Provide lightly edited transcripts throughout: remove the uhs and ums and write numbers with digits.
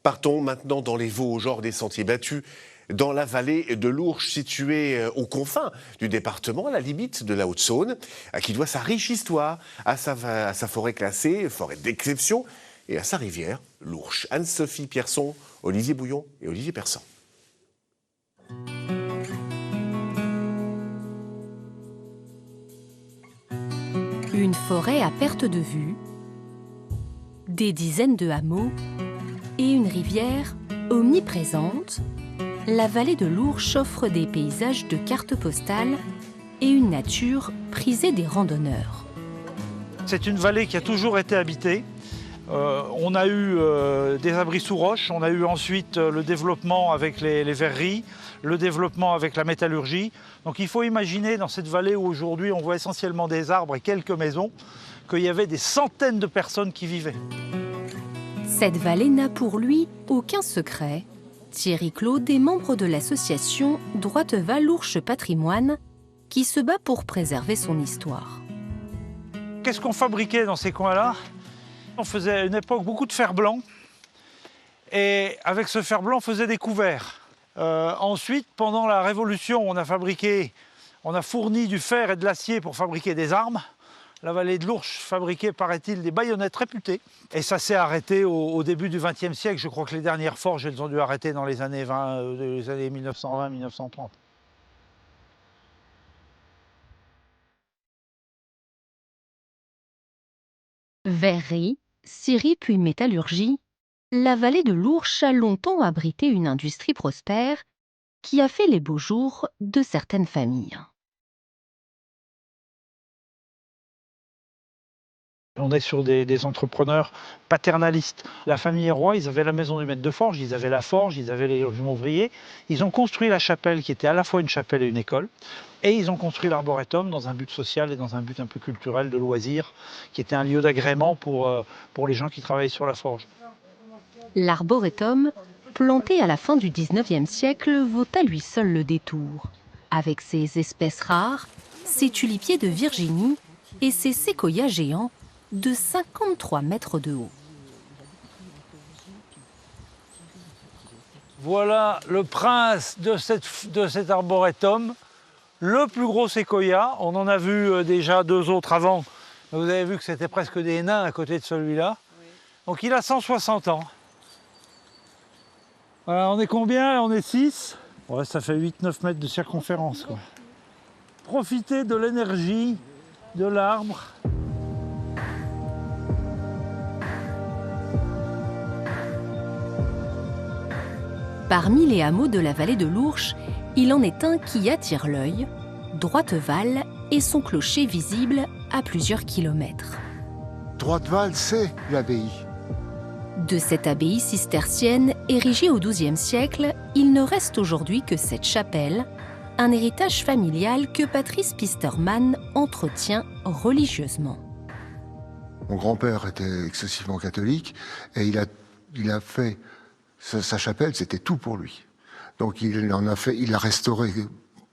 Partons maintenant dans les Vosges, hors des sentiers battus, dans la vallée de l'Ourcq, située aux confins du département, à la limite de la Haute-Saône, qui doit sa riche histoire à sa forêt classée, forêt d'exception, et à sa rivière, l'Ourcq. Anne-Sophie Pierson, Olivier Bouillon et Olivier Persan. Une forêt à perte de vue, des dizaines de hameaux et une rivière omniprésente, la vallée de l'Ourcq offre des paysages de cartes postales et une nature prisée des randonneurs. C'est une vallée qui a toujours été habitée. On a eu des abris sous roche, on a eu ensuite le développement avec les verreries, le développement avec la métallurgie. Donc il faut imaginer dans cette vallée où aujourd'hui on voit essentiellement des arbres et quelques maisons, qu'il y avait des centaines de personnes qui vivaient. Cette vallée n'a pour lui aucun secret. Thierry Claude est membre de l'association Droiteval-Ourcq Patrimoine qui se bat pour préserver son histoire. Qu'est-ce qu'on fabriquait dans ces coins-là? On faisait à une époque beaucoup de fer blanc et avec ce fer blanc on faisait des couverts. Ensuite, pendant la Révolution, on a fourni du fer et de l'acier pour fabriquer des armes. La vallée de l'Ourcq fabriquait, paraît-il, des baïonnettes réputées. Et ça s'est arrêté au début du XXe siècle. Je crois que les dernières forges, elles ont dû arrêter dans les années 1920-1930. Verrerie, scierie puis métallurgie, la vallée de l'Ourcq a longtemps abrité une industrie prospère qui a fait les beaux jours de certaines familles. On est sur des entrepreneurs paternalistes. La famille Roy, ils avaient la maison du maître de forge, ils avaient la forge, ils avaient les logements ouvriers. Ils ont construit la chapelle qui était à la fois une chapelle et une école. Et ils ont construit l'arboretum dans un but social et dans un but un peu culturel, de loisirs, qui était un lieu d'agrément pour les gens qui travaillaient sur la forge. L'arboretum, planté à la fin du XIXe siècle, vaut à lui seul le détour. Avec ses espèces rares, ses tulipiers de Virginie et ses séquoias géants de 53 mètres de haut. Voilà le prince de cet arboretum, le plus gros séquoia. On en a vu déjà deux autres avant. Vous avez vu que c'était presque des nains à côté de celui-là. Oui. Donc il a 160 ans. Voilà, on est combien? On est 6. Ouais, ça fait 8-9 mètres de circonférence, quoi. Profitez de l'énergie de l'arbre. Parmi les hameaux de la vallée de l'Ourcq, il en est un qui attire l'œil, Droiteval et son clocher visible à plusieurs kilomètres. Droiteval, c'est l'abbaye. De cette abbaye cistercienne, érigée au XIIe siècle, il ne reste aujourd'hui que cette chapelle, un héritage familial que Patrice Pisterman entretient religieusement. Mon grand-père était excessivement catholique et il a fait sa chapelle, c'était tout pour lui. Donc il l'a restauré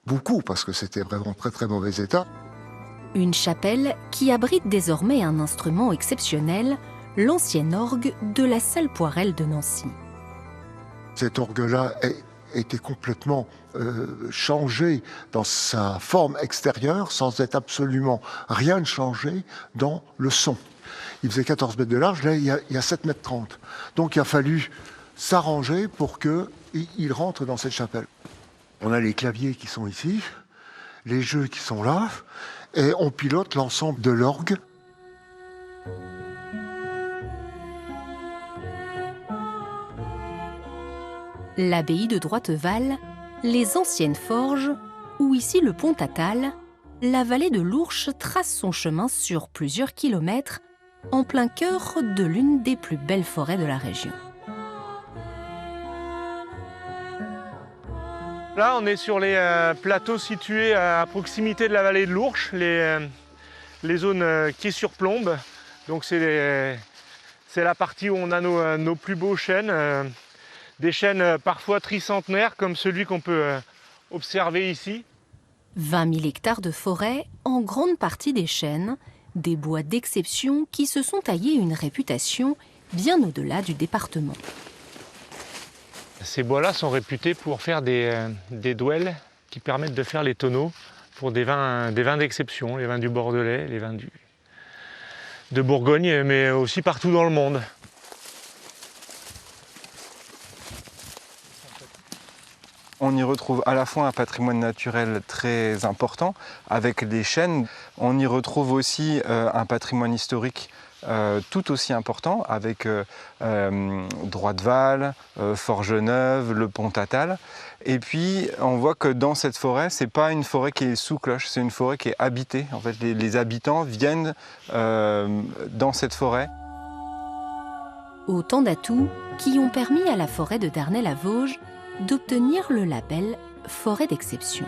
beaucoup parce que c'était vraiment très très mauvais état. Une chapelle qui abrite désormais un instrument exceptionnel, l'ancien orgue de la salle Poirel de Nancy. Cet orgue-là était complètement changé dans sa forme extérieure sans être absolument rien de changé dans le son. Il faisait 14 mètres de large, là il y a 7 mètres 30. Donc il a fallu s'arranger pour qu'il rentre dans cette chapelle. On a les claviers qui sont ici, les jeux qui sont là, et on pilote l'ensemble de l'orgue. L'abbaye de Droiteval, les anciennes forges, ou ici le pont Tatal, la vallée de l'Ourcq trace son chemin sur plusieurs kilomètres, en plein cœur de l'une des plus belles forêts de la région. Là, on est sur les plateaux situés à proximité de la vallée de l'Ourcq, les zones qui surplombent. Donc c'est la partie où on a nos plus beaux chênes, des chênes parfois tricentenaires comme celui qu'on peut observer ici. 20 000 hectares de forêt, en grande partie des chênes, des bois d'exception qui se sont taillés une réputation bien au-delà du département. Ces bois-là sont réputés pour faire des douelles qui permettent de faire les tonneaux pour des vins d'exception, les vins du Bordelais, les vins de Bourgogne, mais aussi partout dans le monde. On y retrouve à la fois un patrimoine naturel très important avec les chênes. On y retrouve aussi un patrimoine historique tout aussi important avec Droite-Val, Forgeneuve, le Pont Tatal. Et puis on voit que dans cette forêt, c'est pas une forêt qui est sous cloche, c'est une forêt qui est habitée. En fait, les habitants viennent dans cette forêt. Autant d'atouts qui ont permis à la forêt de Darney-la-Vosges d'obtenir le label Forêt d'exception.